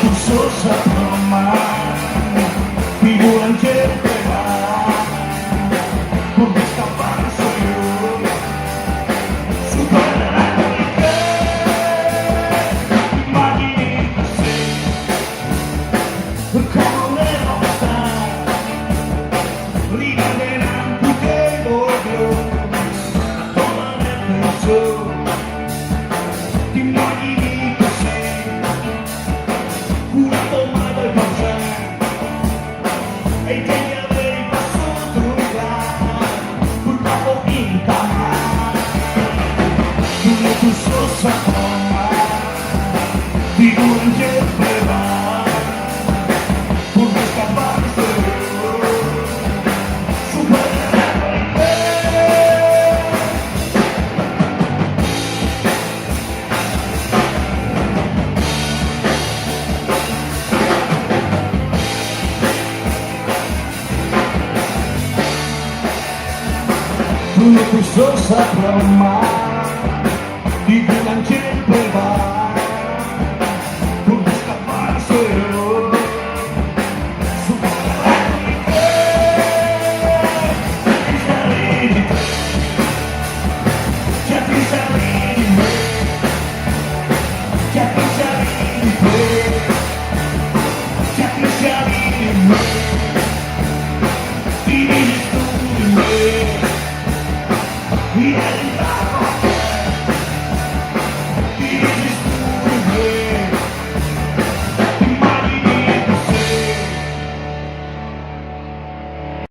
tu sos romana, vivo anche per con questa panza io supererai te, immagini così, come non sta, ricaderanno che l'odio, come nel penso, ti immagini così, curato mai del passato, e te ne avrei passato là, col capo in cama, tu sos Roma, figura che preva, con questa parte supererai te. Tu sos Roma.